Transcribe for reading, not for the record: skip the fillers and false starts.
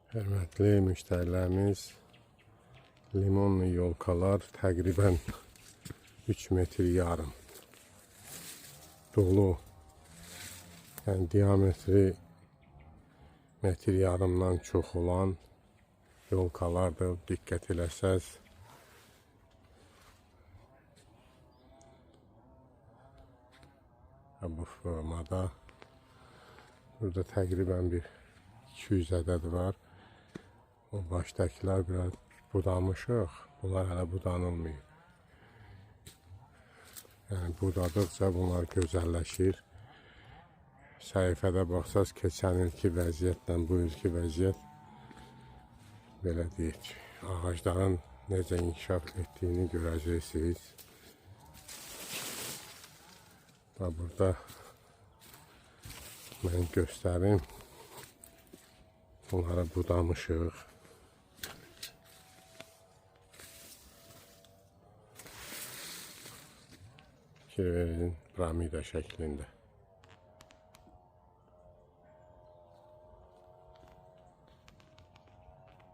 Hörmətli müştərilərimiz, limonlu yolkalar təqribən 3 metr yarım dolu, yəni diametri metr yarımdan çox olan yolkalardır. Diqqət eləsəz, bu formada burada təqribən bir 200 ədəd var. O başdakılar biraz budamışıq, bunlar hələ budanılmıyor. Yəni budadıqca bunlar gözəlləşir. Səhifədə baxsaz, keçən ilki vəziyyətlə bu ilki vəziyyət belə deyək, ağacların necə inkişaf etdiyini görəcəksiniz. Burada mən göstərim, bunları budamışıq. Fikir verin, piramida şəklində.